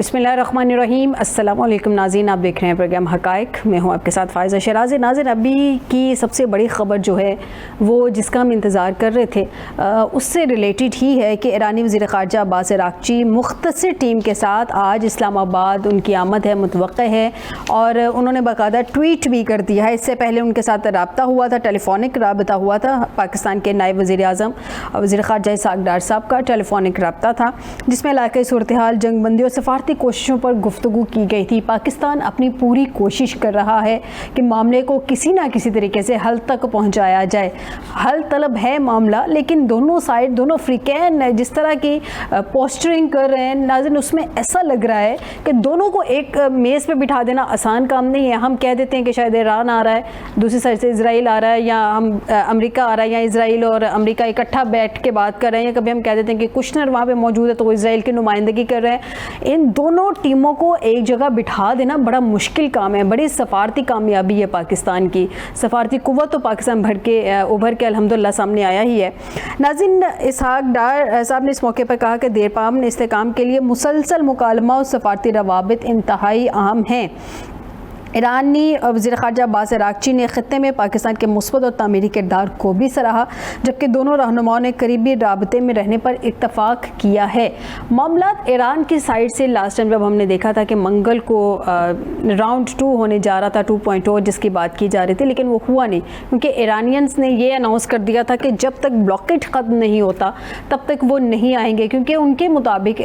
बिस्मिल्लाहिर्रहमानिर्रहीम। अस्सलाम वालेकुम नाज़रीन, आप देख रहे हैं प्रोग्राम हक़ाइक़। मैं हूं आपके साथ फ़ाइज़ा शराज़ी। नाज़रीन, अभी की सबसे बड़ी ख़बर जो है वो जिसका हम इंतज़ार कर रहे थे उससे रिलेटेड ही है कि ईरानी वज़ीर ख़ारजा अब्बास अराग़ची मुख्तसर टीम के साथ आज इस्लामाबाद उनकी आमद है, मुतवक्क़ा है, और उन्होंने बाकायदा ट्वीट भी कर दिया है। इससे पहले उनके साथ रब्ता हुआ था, टेलीफोनिक रब्ता हुआ था। पाकिस्तान के नायब वज़ीर आज़म वज़ीर ख़ारजा इसहाक़ डार साहब का टेलीफोनिक रब्ता था, जिसमें इलाक़ाई सूरत हाल, जंगबंदी और सफ़ारती कोशिशों पर गुफ्तगू की गई थी। पाकिस्तान अपनी पूरी कोशिश कर रहा है कि मामले को किसी ना किसी तरीके से हल तक पहुंचाया जाए। हल तलब है मामला, लेकिन दोनों साइड, दोनों फ्रीकैन जिस तरह की पोस्टरिंग कर रहे हैं नाज़रीन, उसमें ऐसा लग रहा है कि दोनों को एक मेज़ पे बिठा देना आसान काम नहीं है। हम कह देते हैं कि शायद ईरान आ रहा है, दूसरी साइड से इसराइल आ रहा है, या हम अमेरिका आ रहा है, या इसराइल और अमेरिका इकट्ठा बैठ के बात कर रहे हैं, या कभी हम कह देते हैं कि कुशनर वहाँ पे मौजूद है तो वो इसराइल की नुमाइंदगी कर रहे हैं। इन दोनों टीमों को एक जगह बिठा देना बड़ा मुश्किल काम है। बड़ी सफारती कामयाबी है पाकिस्तान की। सफारती कुव्वत तो पाकिस्तान उभर के अल्हम्दुलिल्लाह सामने आया ही है। नाज़रीन, इसहाक़ डार साहब ने इस मौके पर कहा कि देरपाम इस्तेहकाम के लिए मुसलसल मुकालमा और सफारती रवाबित इंतहाई अहम हैं। ईरानी वज़ीर ख़ारजा अब्बास अराग़ची ने ख़ित्ते में पाकिस्तान के मुस्बत और तामीरी किरदार को भी सराहा, जबकि दोनों रहनुमाओं ने करीबी राबते में रहने पर इत्तफ़ाक़ किया है। मामला ईरान की साइड से लास्ट टाइम जब हमने देखा था कि मंगल को राउंड 2 होने जा रहा था, 2.0 जिसकी बात की जा रही थी, लेकिन वो हुआ नहीं, क्योंकि ईरानियंस ने ये अनाउंस कर दिया था कि जब तक ब्लॉकेज ख़त्म नहीं होता तब तक वो नहीं आएंगे, क्योंकि उनके मुताबिक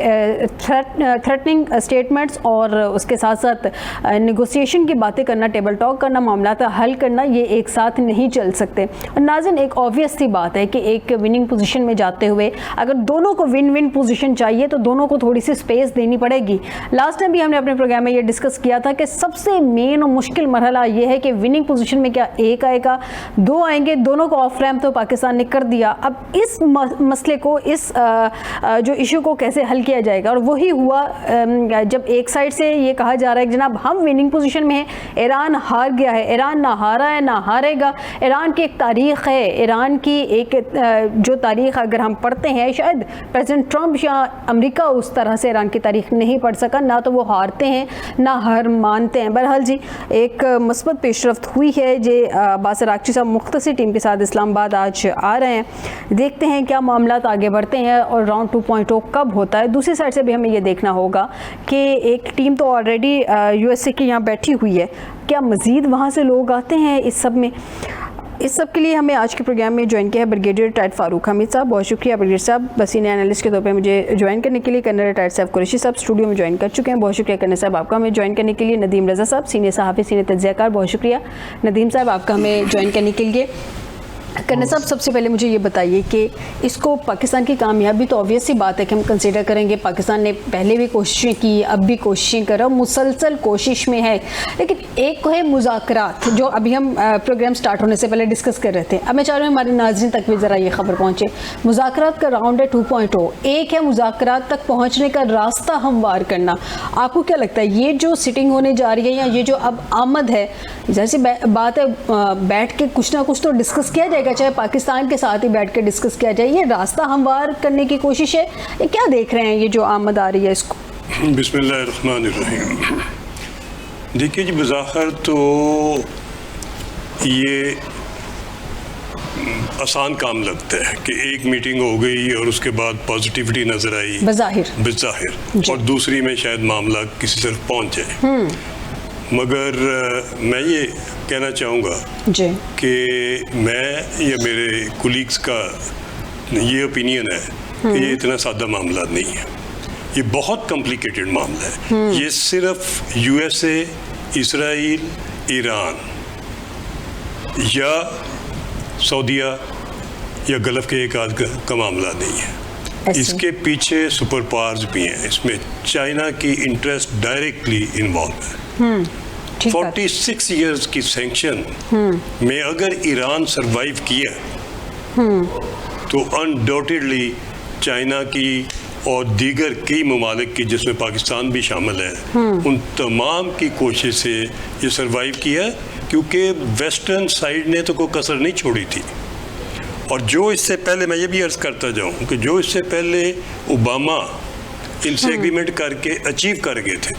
थ्रेटनिंग स्टेटमेंट्स और उसके साथ साथ नेगोशिएशन बातें करना, टेबल टॉक करना, मामला हल करना, ये एक साथ नहीं चल सकते। और नाज़रीन, एक ऑब्वियस सी बात है कि एक विनिंग पोजीशन में जाते हुए अगर दोनों को विन विन पोजीशन चाहिए तो दोनों को थोड़ी सी स्पेस देनी पड़ेगी। लास्ट टाइम भी हमने अपने प्रोग्राम में ये डिस्कस किया था कि सबसे मेन और मुश्किल मरहला ये है कि विनिंग पोजीशन में क्या एक आएगा, दो आएंगे, दोनों को ऑफ रैम्प तो पाकिस्तान ने कर दिया। अब इस मसले को, इस जो इशू को कैसे हल किया जाएगा? और वही हुआ जब एक साइड से ये कहा जा रहा है कि जनाब हम विनिंग पोजीशन में हैं, ईरान हार गया है, ईरान ना हारा है ना हारेगा। ईरान की एक तारीख़ है, ईरान की एक जो तारीख़ अगर हम पढ़ते हैं, शायद प्रेसिडेंट ट्रंप या अमेरिका उस तरह से ईरान की तारीख़ नहीं पढ़ सका, ना तो वो हारते हैं ना हार मानते हैं। बहरहाल जी, एक मस्बत पेशरफ्त हुई है। जे अब्बास अराग़ची साहब मुख्तसर टीम के साथ इस्लामाबाद आज आ रहे हैं। देखते हैं क्या मामला आगे बढ़ते हैं और राउंड 2.0 कब होता है। दूसरी साइड से भी हमें ये देखना होगा कि एक टीम तो ऑलरेडी USA की यहाँ बैठी हुई है, क्या मज़ीद वहाँ से लोग आते हैं इस सब में? इस सब के लिए हमें आज के प्रोग्राम में ज्वाइन किया है ब्रिगेडियर रिटायर्ड फ़ारूक हमीद साहब। बहुत शुक्रिया ब्रिगेडियर साहब, सीनियर एनालिस्ट के तौर पे मुझे ज्वाइन करने के लिए। कर्नल रिटायर्ड साहब कुरैशी साहब स्टूडियो में ज्वाइन कर चुके हैं, बहुत शुक्रिया कर्नल साहब आपका हमें ज्वाइन करने के लिए। नदीम रज़ा साहब सीनियर सहाफ़ी, सीनियर तज्ज़ियाकार, बहुत शुक्रिया नदीम साहब आपका हमें ज्वाइन करने के लिए। कर्नल साहब, सबसे पहले मुझे ये बताइए कि इसको पाकिस्तान की कामयाबी तो ऑब्वियस सी बात है कि हम कंसीडर करेंगे। पाकिस्तान ने पहले भी कोशिशें की, अब भी कोशिशें कर रहा, मुसलसल कोशिश में है, लेकिन एक है मुज़ाकरात, जो अभी हम प्रोग्राम स्टार्ट होने से पहले डिस्कस कर रहे थे। अब मैं चाह रही हूँ हमारे नाज़रीन तक भी ज़रा ये खबर पहुँचे। मुज़ाकरात का राउंड है 2.0, एक है मुज़ाकरात तक पहुँचने का रास्ता हमवार करना। आपको क्या लगता है ये जो सिटिंग होने जा रही है, या ये जो अब आमद है, जैसी बात है बैठ के कुछ ना कुछ तो डिस्कस किया जाएगा, चाहे पाकिस्तान के साथ ही बैठ के डिस्कस किया जाए, ये रास्ता हमवार करने की कोशिश है, ये क्या देख रहे हैं ये जो आमद आ रही है इसको? बिस्मिल्लाहिर्रहमानिर्रहीम। देखिए जी, मुज़ाकर तो ये आसान काम लगता है कि एक मीटिंग हो गई और उसके बाद पॉजिटिविटी नज़र आई बज़ाहिर, और दूसरी में शायद मामला किसी तरफ पहुँच जाए। मगर मैं ये कहना चाहूँगा कि मैं या मेरे कुलीग्स का ये ओपिनियन है कि ये इतना सादा मामला नहीं है, ये बहुत कॉम्प्लिकेटेड मामला है। ये सिर्फ USA, इसराइल, ईरान या सऊदीया या गल्फ़ के एक आध का मामला नहीं है। इसके पीछे सुपर पावर्स भी हैं, इसमें चाइना की इंटरेस्ट डायरेक्टली इन्वॉल्व है। 46 इयर्स की सैंक्शन में अगर ईरान सरवाइव किया तो अनडाउटेडली चाइना की और दीगर कई ममालिक की, जिसमें पाकिस्तान भी शामिल है, उन तमाम की कोशिश से ये सरवाइव किया, क्योंकि वेस्टर्न साइड ने तो कोई कसर नहीं छोड़ी थी। और जो इससे पहले, मैं ये भी अर्ज़ करता जाऊँ कि जो इससे पहले ओबामा इनसे एग्रीमेंट करके अचीव कर गए थे,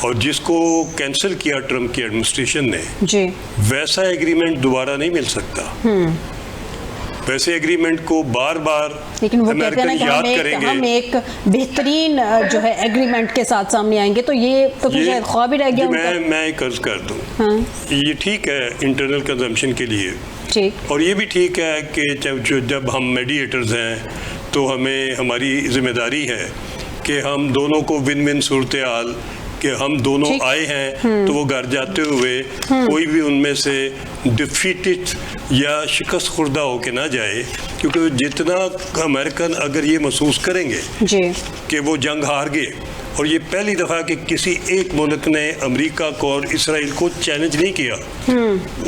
और जिसको कैंसिल किया ट्रम्प की एडमिनिस्ट्रेशन ने जी, वैसा एग्रीमेंट दोबारा नहीं मिल सकता। वैसे एग्रीमेंट को बार बार लेकिन वो कहते हैं ना कि हम एक बेहतरीन जो है एग्रीमेंट के साथ सामने आएंगे, तो ये तो फिर शायद ख्वाब ही रह गया उनका। मैं एक अर्ज कर दूं, ये ठीक है इंटरनल कंजम्पशन के लिए ठीक, और ये भी ठीक है कि जब हम मेडिएटर्स हैं तो हमें हमारी जिम्मेदारी है कि हम दोनों को विन विन सूरत हाल कि हम दोनों आए हैं, तो वो घर जाते हुए कोई भी उनमें से डिफीटेड या शिकस्त खुर्दा होके ना जाए, क्योंकि जितना अमेरिकन अगर ये महसूस करेंगे कि वो जंग हार गए, और ये पहली दफ़ा कि किसी एक मुल्क ने अमेरिका को और इसराइल को चैलेंज नहीं किया,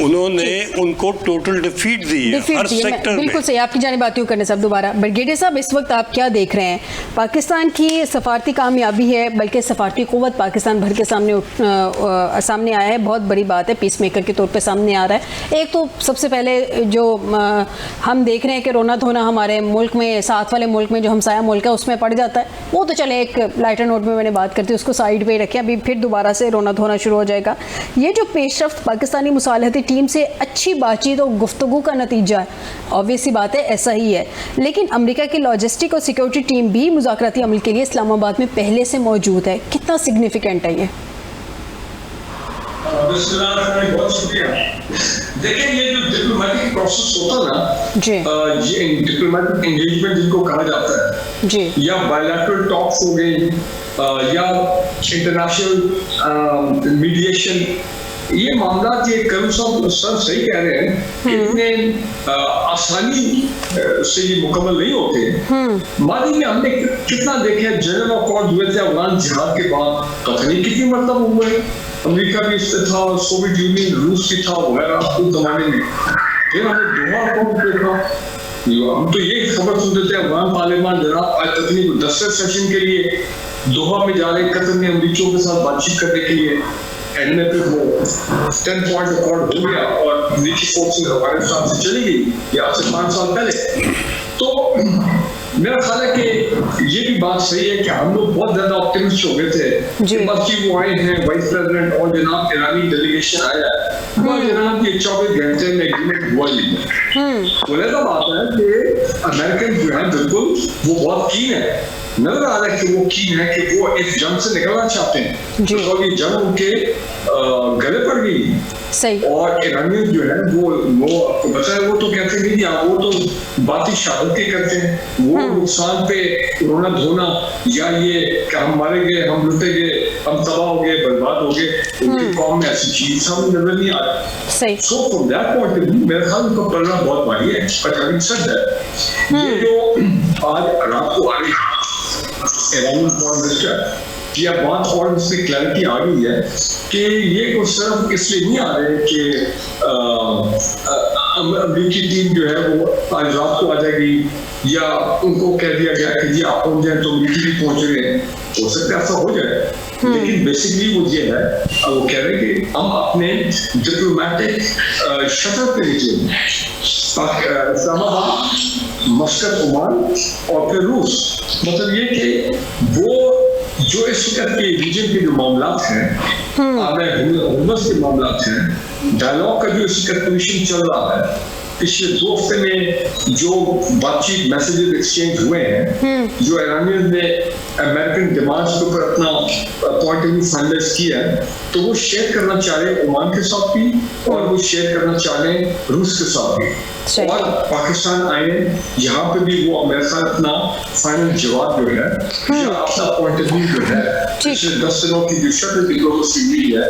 उन्होंने उनको टोटल डिफीट दी है हर सेक्टर में। बिल्कुल सही, आपकी जानिब बात करने साहब दोबारा। ब्रिगेडियर साहब, इस वक्त आप क्या देख रहे हैं? पाकिस्तान की सफारती कामयाबी है, बल्कि सफारती क़ुव्वत पाकिस्तान भर के सामने आया है, बहुत बड़ी बात है, पीस मेकर के तौर पर सामने आ रहा है। एक तो सबसे पहले जो हम देख रहे हैं कि रोना धोना हमारे मुल्क में, साथ वाले मुल्क में जो हमसाया मुल्क है उसमें पड़ जाता है, वो तो चले एक लाइटर नोट में मैंने बात करती हूँ, उसको साइड पे रखें, अभी फिर दोबारा से रोना धोना शुरू हो जाएगा। ये जो पेशरफ्त पाकिस्तानी मुसालहती टीम से अच्छी बातचीत और गुफ्तगू का नतीजा है, ऑब्वियसली बात है ऐसा ही है, लेकिन अमेरिका की लॉजिस्टिक और सिक्योरिटी टीम भी मुज़ाकराती अमल के लिए इस्लामाबाद में पहले से मौजूद है, कितना सिग्निफिकेंट है ये? बहुत शुक्रिया। देखिए, ये जो डिप्लोमेटिक प्रोसेस होता है ना, ये डिप्लोमेटिक एंगेजमेंट जिनको कहा जाता है जी, या बायलैटरल टॉक्स हो गई या इंटरनेशनल मीडिएशन, ये मामला ये करूँ सब सर सही कह रहे हैं कि इतने आसानी से ये मुकम्मल नहीं होते। मादी में हमने कितना देखे जनरल अकॉर्ड हुए थे अफगान जिहाद के बाद, पता नहीं कितनी मतलब हुए, अमेरिका भी इससे था, सोवियत यूनियन रूस भी था वगैरह उस जमाने में। फिर हमने दोहा अकॉर्ड देखा, हम तो ये खबर सुनते थे अफगान पार्लियामान जनाब आज तकनी 10वें सेशन के लिए दोहा में जा रहे, कतर में अमरीकियों के साथ बातचीत करने के लिए, एंड में फिर वो 10 पॉइंट अकॉर्ड हो गया और अमरीकी फोर्सेस अफगानिस्तान से चली गई, ये आज से 5 साल पहले। तो मेरा ख्याल है कि ये भी बात सही है कि हम लोग बहुत ज्यादा ऑप्टिमिस्ट हो गए थे कि बस जी वो आए हैं वाइस प्रेसिडेंट और जनाब ईरानी डेलीगेशन आया है, और जनाब ये 24 घंटे में एग्रीमेंट हुआ ही नहीं। बोले तो बात है कि अमेरिकन जो है बिल्कुल वो बहुत कीन है, नजर आ रहा है कि वो कीन है कि वो इस जंग से निकलना चाहते हैं, तो ये जंग उनके गले पड़ गई सही, और ईरानी जो है वो आपको पता है वो तो कहते हैं कि वो तो बाती शहादत के करते हैं, वो नुकसान पे रोना धोना या ये कि हम मारे गए, हम लुटे गए, हम तबाह हो गए, बर्बाद हो गए, उनकी कौम में ऐसी चीज सामने नजर नहीं आ रही। So from that point of view मेरे ख्याल उनका पलड़ा बहुत भारी है। बट हैविंग सेड दैट, ये जो आज रात को आ रही ईरानी फॉरेन मिनिस्टर या बात और इसमें क्लैरिटी आ गई है कि ये कुछ सिर्फ इसलिए नहीं आ रहे कि अमेरिकी टीम जो है वो आज रात को आ जाएगी या उनको कह दिया गया कि जी आप पहुंच जाए तो अमेरिकी भी पहुंच रहे हैं, हो सकता है ऐसा हो जाए, लेकिन बेसिकली वो ये है, वो कह रहे हैं कि हम अपने डिप्लोमेटिक शटर पे नीचे इस्लामाबाद, मस्कत, ओमान और फिर रूस, मतलब ये कि वो जो इस वक्त के रीजन के जो मामलात हैं, हुमस के मामलात हैं, डायलॉग का जो इस वक्त कमीशन चल रहा है, पिछले 2 हफ्ते में जो बातचीत मैसेजेस एक्सचेंज हुए हैं, जो ईरानियंस ने अमेरिकन डिमांड्स के ऊपर अपना पॉइंट ऑफ व्यू फाइनलाइज किया है, तो वो शेयर करना चाह रहे ओमान के साथ भी और वो शेयर करना चाह रहे रूस के साथ भी, और पाकिस्तान आए यहाँ पे भी वो अमेरिका अपना फाइनल जवाब जो है या अपना पॉइंट ऑफ व्यू जो है पिछले 10 दिनों की जो शक्ल डिप्लोमेसी हुई है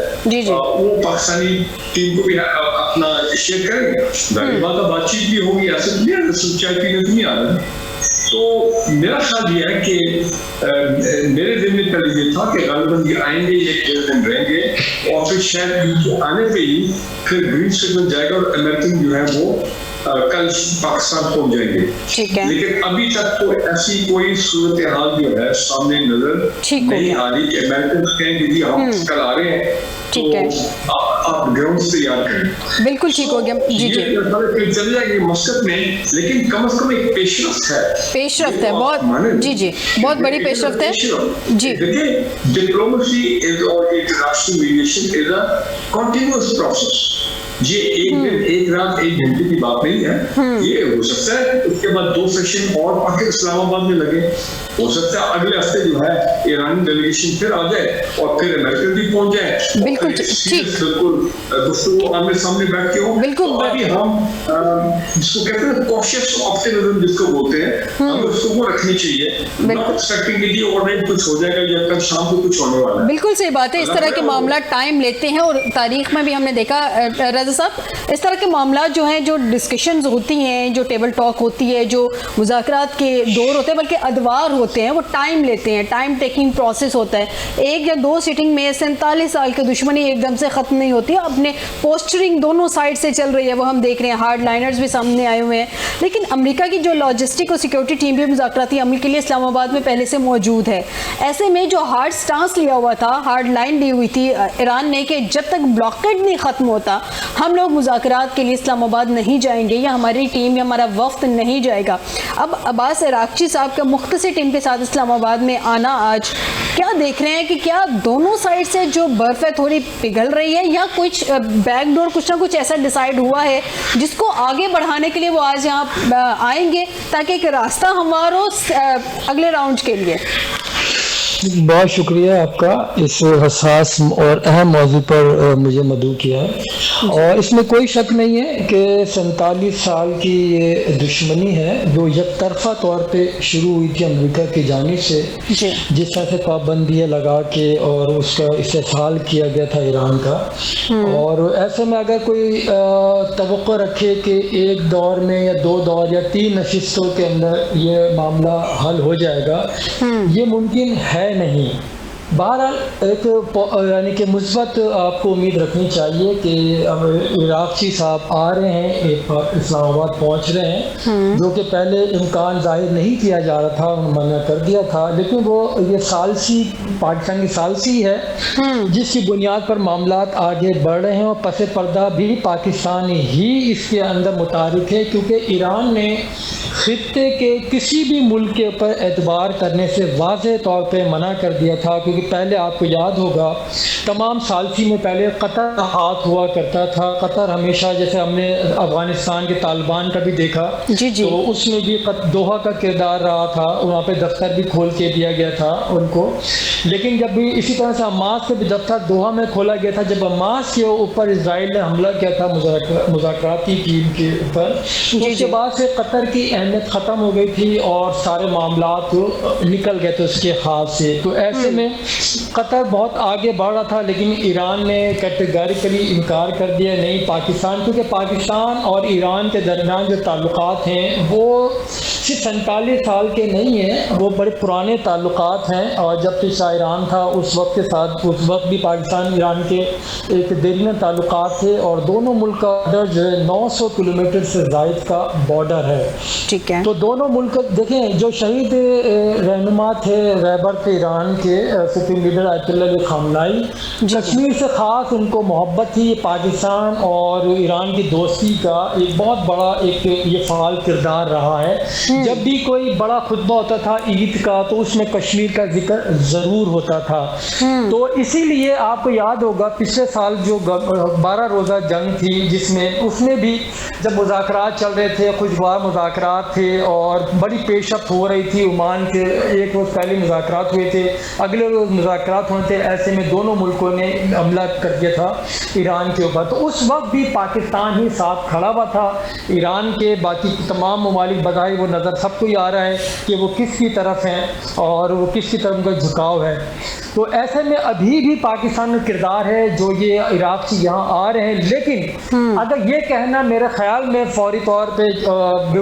वो पाकिस्तानी टीम को भी अपना शेयर करेंगे। बातचीत भी होगी, ऐसे नहीं चाय पीने तो नहीं आ रहा। तो मेरा ख्याल ये है कि मेरे दिल में पहले ये था कि गालिबन ये आएंगे, एक 1.5 दिन रहेंगे और फिर शायद आने पे ही फिर ग्रीन सिग्नल जाएगा और अमेरिकन जो है वो कल पाकिस्तान पहुंच जाएंगे। ठीक है। लेकिन अभी तक तो ऐसी कोई सूरत हाल जो है सामने नजर नहीं आ रही कि अमेरिकन कहें कि हम कल आ रहे हैं, ठीक है, तो आप ग्राउंड तैयार करें। बिल्कुल ठीक हो गया। जी जी, चल जाएंगे मस्कत में, लेकिन कम से कम एक पेशरफ्त है, पेशरफ्त है बहुत। जी जी, बहुत बड़ी पेशरफ्त है जी। देखिए, डिप्लोमेसी इज और international mediation is a continuous process. ये एक दिन एक रात एक घंटे की बात नहीं है। ये हो सकता है उसके बाद 2 सेशन और पाकिस्तान इस्लामाबाद में लगे, हो सकता है अगले हफ्ते जो है ईरानी डेलीगेशन फिर आ जाए और फिर अमेरिकन भी पहुंच जाए। बिल्कुल ठीक, बिल्कुल गुफ्तगू आमने सामने बैठ के हो। बिल्कुल। तो अभी हम जिसको कहते हैं कॉशियस ऑप्टिमिज्म जिसको बोलते हैं, हमें उसको रखनी चाहिए, नॉट एक्सपेक्टिंग कि ओवरनाइट कुछ हो जाएगा या कल शाम को कुछ होने वाला है। बिल्कुल सही बात है। इस तरह के मामला टाइम लेते हैं और तारीख में भी हमने देखा रज़ा साहब, इस तरह के मामला जो हैं, जो डिस्कशंस होती हैं, जो टेबल टॉक होती है, जो मुज़ाकरात के दौर होते हैं, बल्कि अदवार होते हैं, वो टाइम लेते हैं, टाइम टेकिंग प्रोसेस होता है। 1 या 2 सीटिंग में 47 साल की दुश्मनी एकदम से ख़त्म नहीं होती। अपने पोस्चरिंग दोनों साइड से चल रही है, वो हम देख रहे हैं, हार्ड लाइनर्स भी सामने आए हुए हैं। लेकिन अमेरिका की जो लॉजिस्टिक और सिक्योरिटी टीम भी मुज़ाकराती अमल के लिए इस्लामाबाद में पहले से मौजूद है। ऐसे में जो हार्ड स्टांस लिया हुआ था, हार्ड लाइन ली हुई थी ईरान ने कि जब तक ब्लॉकेड नहीं ख़त्म होता हम लोग मुज़ाकरात के लिए इस्लामाबाद नहीं जाएंगे, या हमारी टीम या हमारा वफ्द नहीं जाएगा। अब अब्बास इराक़ची साहब का मुख्तसर टीम के साथ इस्लामाबाद में आना, आज क्या देख रहे हैं कि क्या दोनों साइड से जो बर्फ है थोड़ी पिघल रही है, या कुछ बैकडोर कुछ ना कुछ ऐसा डिसाइड हुआ है जिसको आगे बढ़ाने के लिए वो आज यहाँ आएंगे ताकि एक रास्ता हमवार हो अगले राउंड के लिए? बहुत शुक्रिया आपका इस हसास और अहम मौजू पर मुझे मदऊ किया है। और इसमें कोई शक नहीं है कि 47 साल की ये दुश्मनी है जो यकतरफा तौर पे शुरू हुई थी अमेरिका की जानिब से, जिस तरह से पाबंदियाँ लगा के और उसका इस्तेमाल किया गया था ईरान का। और ऐसे में अगर कोई तवक्को रखे कि एक दौर में या 2 दौर या 3 नशिस्तों के अंदर ये मामला हल हो जाएगा, ये मुमकिन है नहीं। बहरहाल एक यानी कि मुस्बत आपको उम्मीद रखनी चाहिए कि इराक़ची साहब आ रहे हैं, इस्लामाबाद पहुंच रहे हैं, जो कि पहले इम्कान जाहिर नहीं किया जा रहा था, उन्होंने मना कर दिया था। लेकिन वो ये सालसी पाकिस्तान की सालसी है जिसकी बुनियाद पर मामलात आगे बढ़ रहे हैं और पसे पर्दा भी पाकिस्तान ही इसके अंदर मुतारिक है, क्योंकि ईरान ने खित्ते के किसी भी मुल्क के ऊपर एतबार करने से वाज़ेह तौर पर मना कर दिया था। क्योंकि पहले आपको याद होगा तमाम सालसी में पहले कतर हाथ हुआ करता था। कतर हमेशा, जैसे हमने अफगानिस्तान के तालिबान का भी देखा, तो उसमें भी दोहा का किरदार रहा था, वहाँ पे दफ्तर भी खोल के दिया गया था उनको। लेकिन जब भी इसी तरह से हमास के भी दफ्तर दोहा में खोला गया था, जब हमास के ऊपर इजराइल ने हमला किया था मुज़ाकराती टीम के ऊपर, उसके बाद से कतर की अहमियत ख़त्म हो गई थी और सारे मामलात निकल गए थे उसके हाथ से। तो ऐसे में कतर बहुत आगे बढ़ रहा था, लेकिन ईरान ने कैटेगरिकली इनकार कर दिया, नहीं पाकिस्तान, क्योंकि पाकिस्तान और ईरान के दरमियान जो ताल्लुकात हैं वो सिर्फ 47 साल के नहीं हैं, वो बड़े पुराने ताल्लुकात हैं। और जब से ईरान था उस वक्त के साथ, उस वक्त भी पाकिस्तान ईरान के एक देरीन ताल्लुकात थे, और दोनों मुल्क का बॉर्डर जो है 900 किलोमीटर से ज़ायद का बॉर्डर है। ठीक है। तो दोनों मुल्क देखें, जो शहीद रहनुमा थे रहबर थे ईरान के supreme leader Ayatollah Ali खामनाई, Kashmir से ख़ास उनको मोहब्बत थी। पाकिस्तान और ईरान की दोस्ती का एक बहुत बड़ा एक ये फ़ाल किरदार रहा है। जब भी कोई बड़ा खुतबा होता था ईद का, तो उसमें कश्मीर का जिक्र ज़रूर होता था। तो इसीलिए आपको याद होगा पिछले साल जो 12 रोज़ा जंग थी, जिसमें उसमें भी जब मुज़ाकरात चल रहे थे, खुशगवार मुज़ाकरात थे और बड़ी पेशरफ्त हो रही थी, ओमान के एक रोज़ पहले मुज़ाकरात हुए थे, अगले रोज़ मुज़ाकरात होने थे, ऐसे में दोनों मुल्कों ने हमला कर दिया था ईरान के ऊपर। तो उस वक्त भी पाकिस्तान ही साथ खड़ा हुआ था ईरान के। बाकी तमाम ममालिक बजाय वो नज़र सबको ही आ रहा है कि वो किसकी तरफ हैं और वो किसकी तरफ उनका झुकाव है। तो ऐसे में अभी भी पाकिस्तान में किरदार है जो ये इराक से यहाँ आ रहे हैं, लेकिन अगर ये कहना मेरे ख्याल में फौरी तौर पे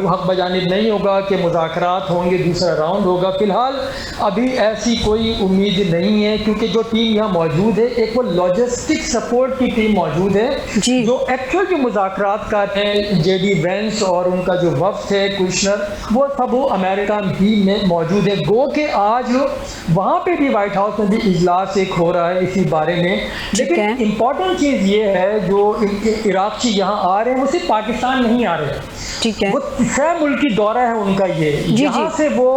हक बजानिब नहीं होगा कि मुज़ाकरात होंगे, दूसरा राउंड होगा। फ़िलहाल अभी ऐसी कोई उम्मीद नहीं है, क्योंकि जो टीम यहाँ मौजूद है, एक वो लॉजिस्टिक सपोर्ट की टीम मौजूद है, जो एक्चुअल जो मुज़ाकरात कर रहे हैं, JD वेंस और उनका जो वफ्द है कुशनर, वो सब वो अमेरिका ही में मौजूद है। गो के आज वहाँ पे भी वाइट हाउस में भी इजलास एक हो रहा है इसी बारे में। लेकिन इम्पॉर्टेंट चीज़ ये है, जो इराक से यहाँ आ रहे हैं वो सिर्फ पाकिस्तान नहीं आ रहे हैं, ठीक है, वो 6 मुल्की दौरा है उनका ये। यहाँ से वो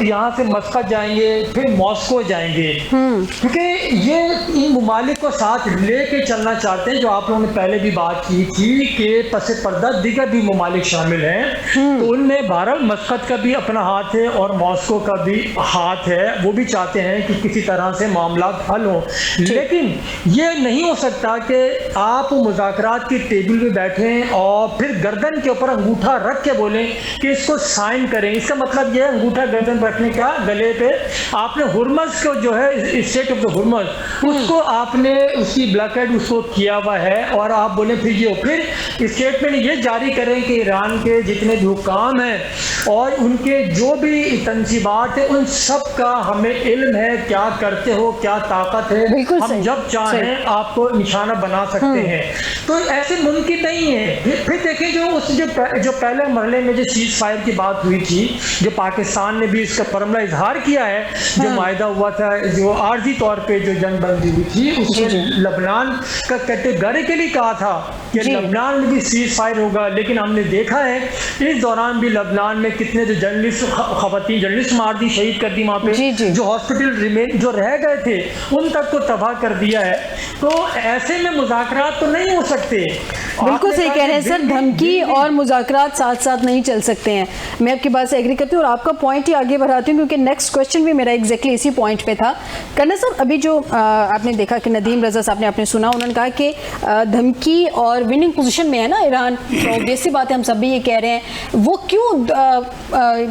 यहाँ से मस्कत जाएंगे, फिर मॉस्को जाएंगे, क्योंकि ये इन ममालिक को साथ लेके चलना चाहते हैं। जो आप लोगों ने पहले भी बात की थी कि पसे पर्दा दीगर भी ममालिक शामिल हैं, तो उनमें बहरहाल मस्कत का भी अपना हाथ है और मॉस्को का भी हाथ है। वो भी चाहते हैं कि किसी तरह से मामला हल हो, लेकिन ये नहीं हो सकता कि आप मुज़ाकरात की टेबल पे बैठें और फिर गर्दन के ऊपर अंगूठा रख के बोलें कि इसको साइन करें। इसका मतलब ये अंगूठा गर्दन पर रखने का, गले पे आपने हुर्मस को जो है स्टेट ऑफ द हुर्मस, उसको आपने उसकी ब्लॉकेड उसको किया हुआ है, और आप बोले फिर स्टेटमेंट ये जारी करें कि ईरान के जितने भी हुक्काम हैं और उनके जो भी तंजीबात है, उन सब का हमें इल्म है, क्या करते हो, क्या ताकत है, हम जब चाहें आपको निशाना बना सकते हैं। तो ऐसे मुमकिन नहीं है। फिर देखिए जो पहले मरहले में जो सीज फायर की बात हुई थी, जो पाकिस्तान ने भी इसका परमला इजहार किया है, जो मायदा हुआ था, जो आर्जी तौर पे जो जंगबंदी हुई थी, उसमें लबनान का कैटेगरिकली कहा था कि लबनान में भी सीज फायर होगा। लेकिन हमने देखा है इस दौरान भी लबनान में कितने जो खवातीन जर्नलिस्ट मार दी, शहीद कर दी, वहाँ पे जो हॉस्पिटल रिमेन जो रह गए थे उन तक को तबाह कर दिया है। तो ऐसे में मुज़ाकरात तो नहीं हो सकते। बिल्कुल सही कह रहे हैं सर, धमकी और मुज़ाकरात साथ साथ नहीं चल सकते हैं। मैं आपकी बात से एग्री करती हूँ और आपका पॉइंट ही आगे बढ़ाती हूँ, क्योंकि नेक्स्ट क्वेश्चन भी मेरा एग्जैक्टली इसी पॉइंट पे था। करना सर, अभी जो आपने देखा कि नदीम रज़ा साहब ने आपने सुना, उन्होंने कहा कि धमकी और विनिंग पोजीशन में है ना ईरान, तो ऑब्वियसली बात है, हम सब भी ये कह रहे हैं। वो क्यों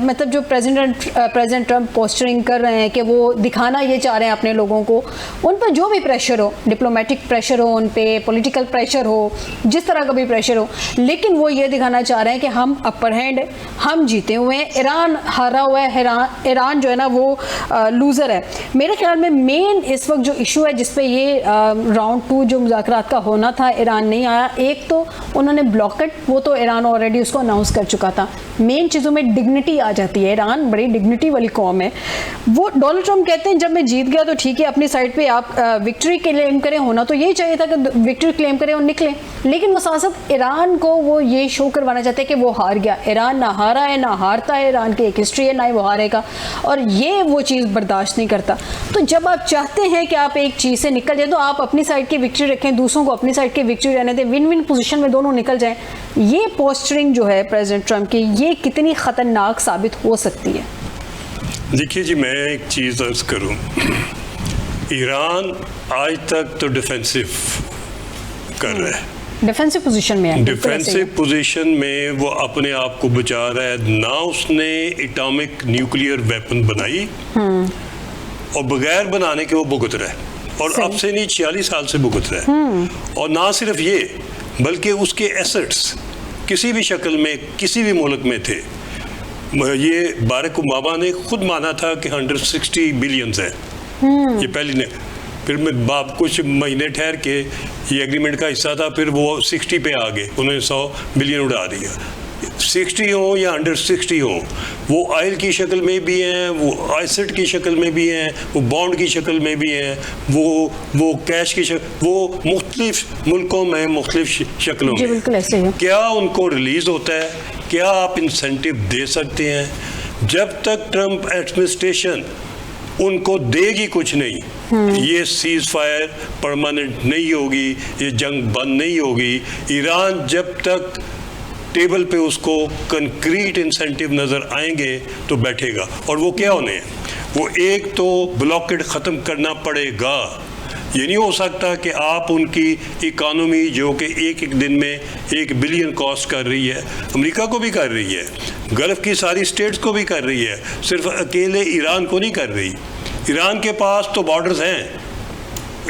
मतलब जो प्रेसिडेंट ट्रंप पोस्टरिंग कर रहे हैं कि वो दिखाना ये चाह रहे हैं अपने लोगों को, उन पर जो भी प्रेशर हो, डिप्लोमेटिक प्रेशर हो, उन पे पॉलिटिकल प्रेशर हो, जिस तरह का भी प्रेशर हो, लेकिन वो ये दिखाना चाह रहे हैं कि हम अपर हैंड है, हम जीते हुए हैं, ईरान हारा हुआ है, ईरान जो है ना वो लूज़र है। मेरे ख्याल में मेन इस वक्त जो इशू है जिसपे ये राउंड 2 जो मुज़ाकरात का होना था, ईरान नहीं आया। एक तो उन्होंने ब्लॉकेट, वो तो ईरान ऑलरेडी उसको अनाउंस कर चुका था। मेन चीज़ों में डिग्निटी आ जाती है, ईरान बड़ी डिग्निटी वाली कौम है। वो डोनाल्ड ट्रंप कहते हैं जब मैं जीत गया तो ठीक है, अपनी साइड पे आप विक्ट्री क्लेम करें, होना तो यही चाहिए था कि विक्ट्री क्लेम करें और निकलें, लेकिन वो साथ ईरान को वो ये शो करवाना चाहते हैं कि वो हार गया। ईरान ना हारा है, ना हारता है, ईरान की एक हिस्ट्री है, ना ही वो हारेगा, और ये वो चीज़ बर्दाश्त नहीं करता। तो जब आप चाहते हैं कि आप एक चीज़ से निकल जाए, तो आप अपनी साइड की विक्ट्री रखें, दूसरों को अपनी साइड की विक्ट्री रहने दें, विन विन पोजीशन में दोनों निकल जाएं। ये पोस्टरिंग जो है प्रेसिडेंट ट्रंप की, ये कितनी ख़तरनाक साबित हो सकती है? देखिए जी, मैं एक चीज़ अर्ज़ करूं, ईरान आज तक तो डिफेंसिव कर रहा है, डिफेंसिव पोजीशन में है, डिफेंसिव पोजीशन में वो अपने आप को बचा रहा है। ना उसने एटॉमिक न्यूक्लियर वेपन बनाई और बगैर बनाने के वो भुगत रहा है, और अब से नहीं 46 साल से भुगत रहा है। और ना सिर्फ ये, बल्कि उसके एसेट्स किसी भी शक्ल में किसी भी मुल्क में थे। ये बारक ओबामा ने खुद माना था कि 160 बिलियंस है, ये पहली ने, फिर मैं बाप कुछ महीने ठहर के ये एग्रीमेंट का हिस्सा था, फिर वो 60 पे आ गए, उन्होंने 100 बिलियन उड़ा दिया। 60 हो या 160 हो, वो ऑयल की शक्ल में भी हैं, वो एसेट की शक्ल में भी हैं, वो बॉन्ड की शक्ल में भी हैं, वो कैश की शक्ल, वो मुख्तलिफ मुल्कों में मुख्तलिफ शक्लों में। बिल्कुल ऐसे है। क्या उनको रिलीज होता है? क्या आप इंसेंटिव दे सकते हैं? जब तक ट्रंप एडमिनिस्ट्रेशन उनको देगी कुछ नहीं, ये सीज फायर परमानेंट नहीं होगी, ये जंग बंद नहीं होगी। ईरान जब तक टेबल पे उसको कंक्रीट इंसेंटिव नज़र आएंगे तो बैठेगा। और वो क्या होने हैं? वो एक तो ब्लॉकेड ख़त्म करना पड़ेगा। ये नहीं हो सकता कि आप उनकी इकानमी जो कि एक एक दिन में 1 बिलियन कॉस्ट कर रही है, अमेरिका को भी कर रही है, गल्फ़ की सारी स्टेट्स को भी कर रही है, सिर्फ अकेले ईरान को नहीं कर रही। ईरान के पास तो बॉर्डर्स हैं,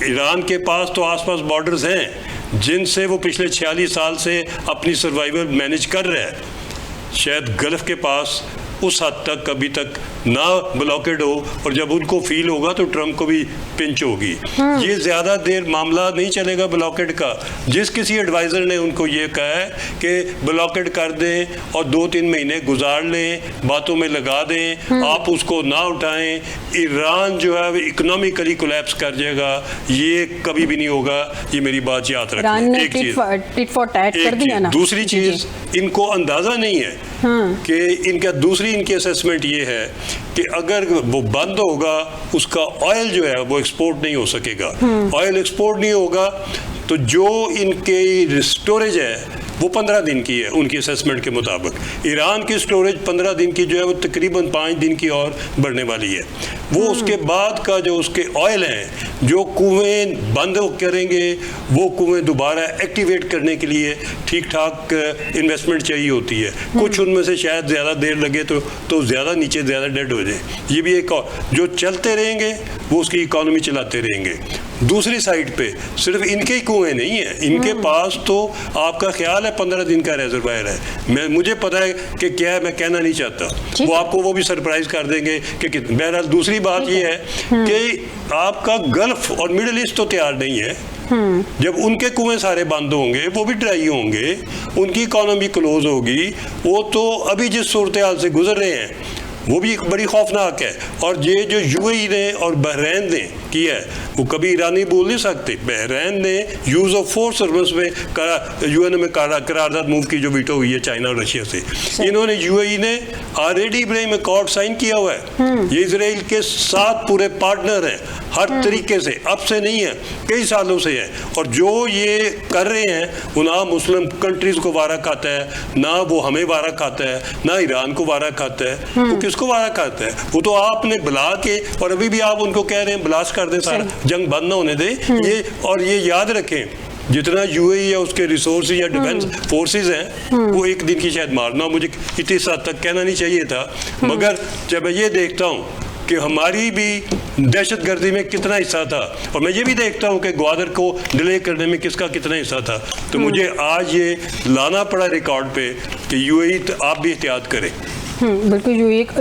ईरान के पास तो आसपास बॉर्डर्स हैं जिनसे वो पिछले 46 साल से अपनी सर्वाइवल मैनेज कर रहा है। शायद गल्फ़ के पास उस हद तक अभी तक ना ब्लॉकेड हो, और जब उनको फील होगा तो ट्रम्प को भी पिंच होगी। ये ज़्यादा देर मामला नहीं चलेगा ब्लॉकेड का। जिस किसी एडवाइज़र ने उनको ये कहा है कि ब्लॉकेड कर दें और 2-3 महीने गुजार लें, बातों में लगा दें, आप उसको ना उठाएं, ईरान जो है इकोनॉमिकली कोलैप्स कर जाएगा, ये कभी भी नहीं होगा। ये मेरी बात याद रखें। एक चीज़, दूसरी चीज़, इनको अंदाज़ा नहीं है कि इनका इनकी असेसमेंट ये है कि अगर वो बंद होगा, उसका ऑयल जो है वो एक्सपोर्ट नहीं हो सकेगा। ऑयल एक्सपोर्ट नहीं होगा तो जो इनके स्टोरेज है वो 15 दिन की है उनकी असेसमेंट के मुताबिक। ईरान की स्टोरेज 15 दिन की जो है वो तकरीबन 5 दिन की और बढ़ने वाली है। वो उसके बाद का जो उसके ऑयल हैं, जो कुएं बंद करेंगे, वो कुएं दोबारा एक्टिवेट करने के लिए ठीक ठाक इन्वेस्टमेंट चाहिए होती है। कुछ उनमें से शायद ज़्यादा देर लगे तो ज़्यादा नीचे ज़्यादा डेड हो जाए। ये भी एक जो चलते रहेंगे वो उसकी इकॉनमी चलाते रहेंगे। दूसरी साइड पे सिर्फ इनके ही कुएं नहीं है, इनके पास तो आपका ख्याल है 15 दिन का रिजर्वायर है। मुझे पता है कि क्या है, मैं कहना नहीं चाहता, वो आपको वो भी सरप्राइज कर देंगे कि बहरहाल। दूसरी बात ये है कि आपका गल्फ और मिडिल ईस्ट तो तैयार नहीं है। जब उनके कुएं सारे बंद होंगे, वो भी ड्राई होंगे, उनकी इकॉनमी क्लोज होगी, वो तो अभी जिस सूरत हाल से गुजर रहे हैं वो भी एक बड़ी खौफनाक है। और ये जो यूएई ने और बहरीन ने किया है वो कभी ईरानी बोल नहीं सकते। बहरीन ने यूज़ ऑफ फोर्स सर्विस में यूएन में करारदाद मूव की जो वीटो हुई है चाइना और रशिया से। इन्होंने यूएई ने ऑलरेडी इब्राहिम अकॉर्ड साइन किया हुआ है। ये इजराइल के साथ पूरे पार्टनर हैं हर तरीके से, अब से नहीं है, कई सालों से है। और जो ये कर रहे हैं वो ना मुस्लिम कंट्रीज को वारा खाता है, ना वो हमें वारा खाता है, ना ईरान को वारा खाता है। वो किसको वारा खाता है? वो तो आपने बुला के, और अभी भी आप उनको कह रहे हैं ब्लास्ट कर दें सारा, जंग बंद ना होने दें। ये और ये याद रखें, जितना यूएई या उसके रिसोर्स या डिफेंस फोर्सेस हैं वो एक दिन की शायद मारना, मुझे इतनी साल तक कहना नहीं चाहिए था, मगर जब मैं ये देखता हूँ कि हमारी भी दहशतगर्दी में कितना हिस्सा था, और मैं ये भी देखता हूँ कि ग्वादर को डिले करने में किसका कितना हिस्सा था, तो मुझे आज ये लाना पड़ा रिकॉर्ड पे कि यूएई आप भी एहतियात करें। बिल्कुल,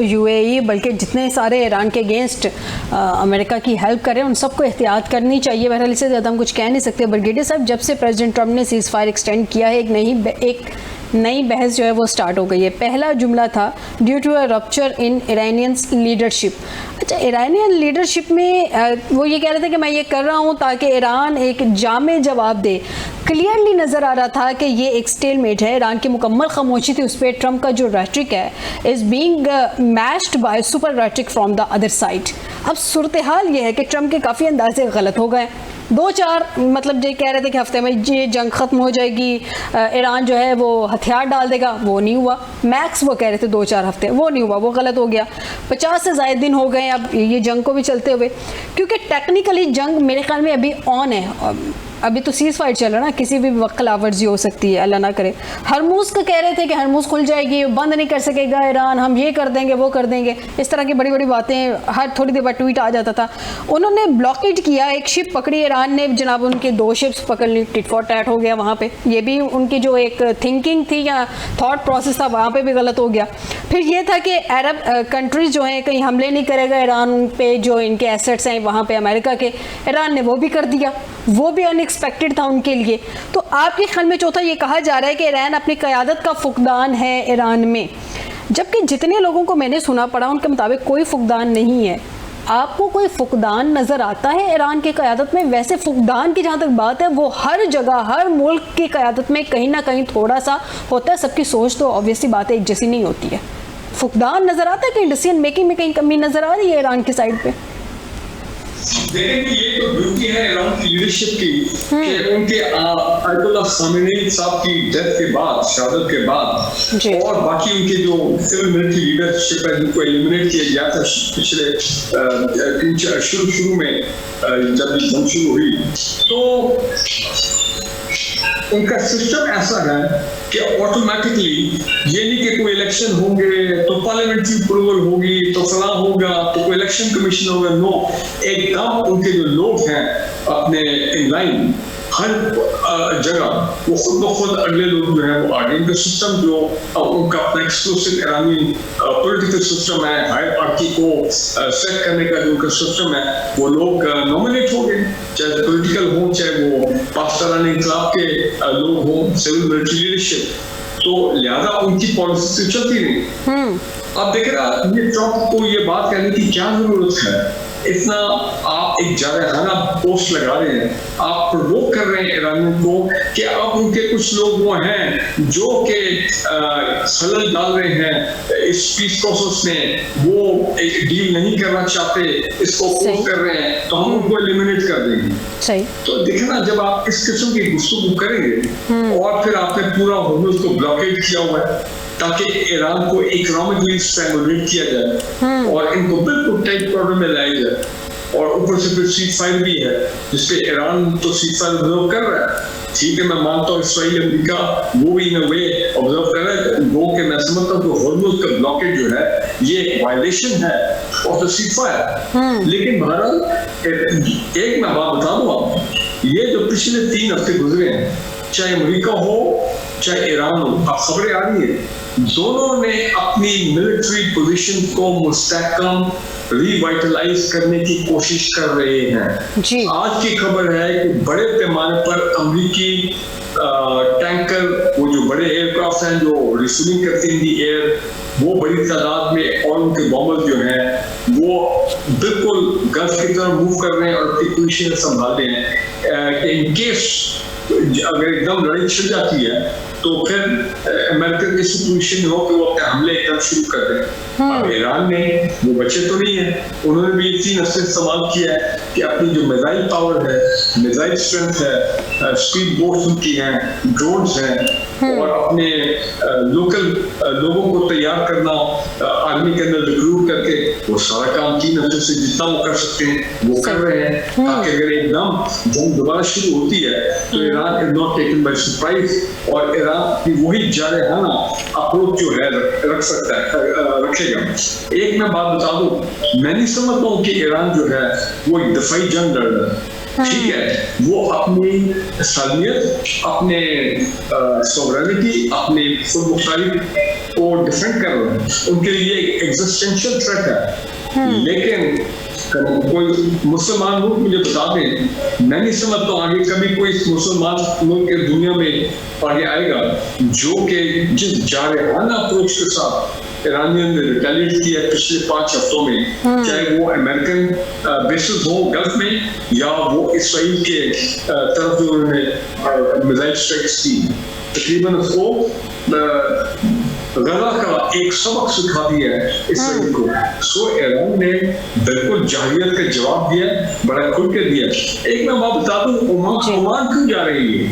यूएई बल्कि जितने सारे ईरान के अगेंस्ट अमेरिका की हेल्प करें उन सबको एहतियात करनी चाहिए। बहरहाल इससे ज़्यादा हम कुछ कह नहीं सकते। ब्रिगेडियर साहब, जब से प्रेसिडेंट ट्रंप ने सीज़ फायर एक्सटेंड किया है, एक नई बहस जो है वो स्टार्ट हो गई है। पहला जुमला था due to a rupture in Iranian leadership. अच्छा, ईरानियन लीडरशिप में वो ये कह रहे थे कि मैं ये कर रहा हूँ ताकि ईरान एक जामे जवाब दे। क्लियरली नज़र आ रहा था कि ये एक स्टेलमेट है। ईरान की मुकम्मल खामोशी थी उस पर। ट्रंप का जो रेटरिक है is being matched by super rhetoric from the other side. अब सूरत हाल ये है कि ट्रंप के काफ़ी अंदाजे गलत हो गए। 2-4 मतलब ये कह रहे थे कि हफ्ते में ये जंग ख़त्म हो जाएगी, ईरान जो है वो हथियार डाल देगा, वो नहीं हुआ। मैक्स वो कह रहे थे 2-4 हफ्ते, वो नहीं हुआ, वो गलत हो गया। 50 से ज़ायद दिन हो गए अब ये जंग को भी चलते हुए, क्योंकि टेक्निकली जंग मेरे ख्याल में अभी ऑन है। अभी तो सीज़ फायर चल रहा है ना, किसी भी वक्त खिलाफवर्जी हो सकती है, अल्लाह ना करे। हरमूज़ का कह रहे थे कि हरमूज़ खुल जाएगी, बंद नहीं कर सकेगा ईरान, हम ये कर देंगे वो कर देंगे, इस तरह की बड़ी बड़ी बातें हर थोड़ी देर बाद ट्वीट आ जाता था। उन्होंने ब्लॉकेट किया, एक शिप पकड़ी ईरान ने, जनाब उनके 2 शिप्स पकड़ ली, टिट फॉर टैट हो गया वहाँ पे। ये भी उनकी जो एक थिंकिंग थी या थॉट प्रोसेस था वहाँ पे भी गलत हो गया। फिर ये था कि अरब कंट्रीज़ जो हैं कहीं हमले नहीं करेगा ईरान पे, जो इनके एसेट्स हैं वहाँ पे अमेरिका के, ईरान ने वो भी कर दिया, वो भी अनएक्सपेक्टेड था उनके लिए। तो आपके ख्याल में चौथा ये कहा जा रहा है कि ईरान अपनी क़यादत का फुकदान है ईरान में, जबकि जितने लोगों को मैंने सुना पड़ा उनके मुताबिक कोई फुकदान नहीं है। आपको कोई फुकदान नज़र आता है ईरान की क़यादत में? वैसे फुकदान की जहाँ तक बात है वो हर जगह हर मुल्क की क़यादत में कहीं ना कहीं थोड़ा सा होता है। सबकी सोच तो ऑब्वियसली बात है एक जैसी नहीं होती है। फुकदान नज़र आता है कि डिसीजन मेकिंग में कहीं कमी नज़र आ रही है ईरान की साइड पे? देखेंगे ये तो ड्यूटी है ईरान की लीडरशिप की कि उनके अयतुल्लाह ख़ामेनी साहब की डेथ के बाद, शहादत के बाद, और बाकी उनके जो सिविल मिलिट्री लीडरशिप है जिनको एलिमिनेट किया गया था पिछले शुरू में जब जंग शुरू हुई, तो उनका सिस्टम ऐसा है कि ऑटोमेटिकली ये नहीं कि कोई इलेक्शन होंगे तो पार्लियामेंट्री अप्रूवल होगी तो फलां होगा तो कोई इलेक्शन कमीशन होगा, नो, एकदम उनके जो लोग हैं अपने इन लाइन हर जगह वो खुद ब खुद अगले लोग जो है वो आगे, इनका सिस्टम जो उनका अपना एक्सक्लूसिव ईरानी पॉलिटिकल सिस्टम है, हायरार्की को सेट करने का जो उनका सिस्टम है, वो लोग नॉमिनेट हो गए, चाहे पॉलिटिकल हो चाहे वो पाकिस्तानी इंकलाब के लोग हों, सिविल मिलिट्री लीडरशिप, तो लिहाजा उनकी पॉलिसी तो चलती रही। अब देख रहा ये ट्रंप को ये बात कहने की क्या जरूरत है, इतना आप एक जारहाना पोस्ट लगा रहे हैं, आप प्रोवोक कर रहे हैं ईरानियों को कि अब उनके कुछ लोग वो हैं जो कि खलल डाल रहे हैं इस पीस प्रोसेस में, वो एक डील नहीं करना चाहते, इसको अपोज कर रहे हैं, तो हम उनको एलिमिनेट कर देंगे। सही। तो देखिए ना, जब आप इस किस्म की गुफ्तगू करेंगे और फिर आपने पूरा होर्मुज़ को ब्लॉकेट किया हुआ है ताकि ईरान को इकोनॉमिकली स्ट्रैंगुलेट किया जाए और इनको बिल्कुल टाइट प्रॉब्लम में लाया जाए, और ऊपर से फिर सीज फायर भी है जिसपे ईरान तो सीज फायर ऑब्जर्व कर रहा है, ठीक है, मैं मानता हूँ इसराइल अमेरिका वो भी इन अ वे ऑब्जर्व कर रहा है, वो के मैं समझता हूँ कि होर्मुज़ का ब्लॉकेज जो है ये वायलेशन है ऑफ द सीज फायर। लेकिन बहरहाल एक मैं बात बता दूँ आपको, ये जो पिछले 3 हफ्ते गुजरे हैं, चाहे अमेरिका हो चाहे ईरान हो, अब खबरें आ रही है दोनों ने अपनी मिलिट्री पोजीशन को मुस्तहकम रिवाइटलाइज करने की कोशिश कर रहे हैं जी। आज की खबर है कि बड़े पैमाने पर अमेरिकी टैंकर, वो जो बड़े एयरक्राफ्ट हैं जो रिसीविंग करते हैं इन दी एयर, वो बड़ी तादाद में, और उनके बॉम्बर जो हैं वो बिल्कुल गल्फ की तरफ मूव कर रहे हैं और अपनी पोजीशन संभालते हैं कि इन केस अगर एकदम लड़ाई छिड़ जाती है तो फिर अमेरिका की सिचुएशन हो कि वो अपने हमले एकदम शुरू कर दें। अब ईरान ने वो बच्चे तो नहीं है, उन्होंने भी 3 हफ्ते इस्तेमाल किया है कि अपनी जो मिसाइल पावर है, मिसाइल स्ट्रेंथ है, स्पीड बोट्स उनकी हैं, ड्रोन्स हैं, और अपने लोकल लोगों को तैयार करना, आर्मी के अंदर रिक्रूट करके वो सारा काम 3 हफ्ते से जितना वो कर सकते हैं वो कर रहे हैं, ताकि अगर एकदम जंग दोबारा शुरू होती है तो Iran is not taken by surprise और ईरान की वही जारहाना अप्रोच जो है रख सकता है, रखेगा। एक मैं बात बता दूं, मैं नहीं समझता हूँ कि ईरान जो है वो एक दफाई जंग लड़ रहा है, ठीक है, वो अपनी सालियत, अपने सोवरेनिटी, अपने खुद मुख्तारी को डिफेंड कर रहे हैं, उनके लिए एग्जिस्टेंशियल थ्रेट है। लेकिन कोई मुसलमान मुल्क मुझे बता दें, मैं नहीं समझता आगे कभी कोई मुसलमान मुल्क के दुनिया में आगे आएगा जो कि जिस जारहाना अप्रोच के साथ ईरानियन ने रिटेलिएट किया पिछले 5 हफ्तों में, चाहे वो अमेरिकन बेसिस हो गल्फ में या वो इसराइल के तरफ जो उन्होंने मिसाइल स्ट्राइक्स की, तकरीबन उसको गजा का एक सबक सिखा दिया है इसराइल को। सो ईरान ने बिल्कुल जाहिलियत का जवाब दिया, बड़ा खुल के दिया। एक मैं बात बता दूं, ओमान क्यों जा रही है?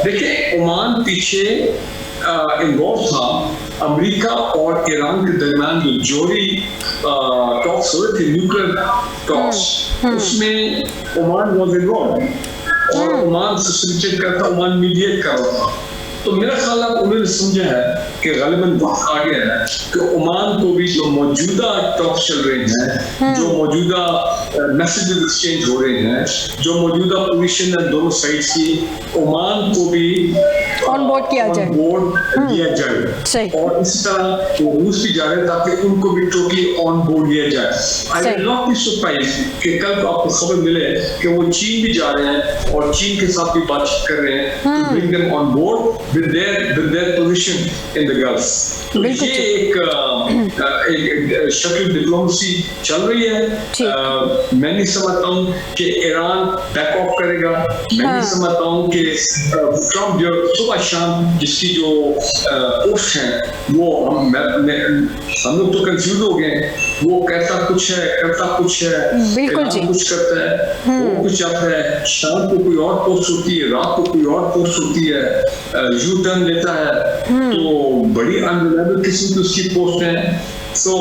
देखिए, ओमान पीछे इन्वॉल्व था अमेरिका और ईरान के दरमियान जो जोड़ी टॉक्स हुए थे, न्यूक्लियर टॉक्स, उसमें ओमान वाज इन्वॉल्व और ओमान फैसिलिटेट करता, ओमान मीडिएट कर रहा था। तो मेरा ख्याल है उन्होंने समझा है कि गालिबन वक्त आ गया है कि ओमान को भी जो मौजूदा टॉक चल रहे हैं, जो मौजूदा मैसेजेस एक्सचेंज हो रहे हैं, जो मौजूदा पोजीशन है दोनों साइड्स की, ओमान को भी ऑन बोर्ड किया जाए, दिया जाए। और इसी तरह वो रूस भी जा रहे हैं ताकि उनको भी टोटली ऑन बोर्ड लिया जाए। I will not be surprise कि कल आपको खबर मिले कि वो चीन भी जा रहे हैं और चीन के साथ भी बातचीत कर रहे हैं to bring them on board with their position in the Gulf। तो ये एक शक्ल डिप्लोमेसी चल रही है। मैं नहीं समझता हूँ कि ईरान बैक ऑफ करेगा, मैं नहीं समझता हूँ कि ट्रम्प जो सुबह शाम जिसकी जो पोस्ट है वो हम लोग तो कंफ्यूज हो गए, वो कहता कुछ है करता कुछ है, ईरान कुछ करता है, वो कुछ आता है, शाम को कोई और पोस्ट होती है, रात को कोई और पोस्ट होती है, यू टर्न लेता है, तो बड़ी अनरिलायबल किस्म की उसकी पोस्ट है। सो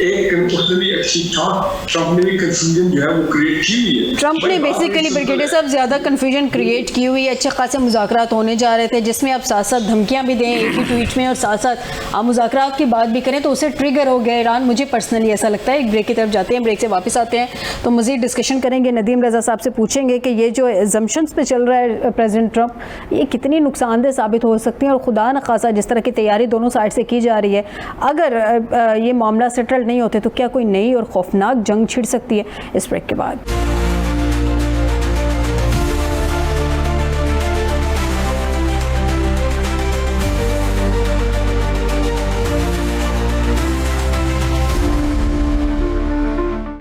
एक उसने भी ठीक ठाक, ट्रंप ने भी कंफ्यूजन जो है वो क्रिएट की हुई है। ट्रंप ने बेसिकली ब्रिगेडियर साहब ज़्यादा कन्फ्यूजन क्रिएट की हुई है। अच्छे खासे मुज़ाकरात होने जा रहे थे जिसमें आप साथ साथ धमकियाँ भी दें एक ही ट्वीट में और साथ साथ आप मुज़ाकरात की बात भी करें तो उससे ट्रिगर हो गया ईरान। मुझे पर्सनली ऐसा लगता है। एक ब्रेक की तरफ जाते हैं, ब्रेक से वापस आते हैं तो मज़ीद डिस्कशन करेंगे। नदीम रज़ा साहब से पूछेंगे कि ये जो एजम्पशंस पे चल रहा है प्रेसिडेंट ट्रंप, ये कितनी नुकसानदेह साबित हो सकती हैं और खुदा न खासा जिस तरह की तैयारी दोनों साइड से की जा रही है, अगर ये मामला सेटल नहीं होते तो क्या कोई नई और खौफनाक जंग छिड़ सकती है। इस ब्रेक के बाद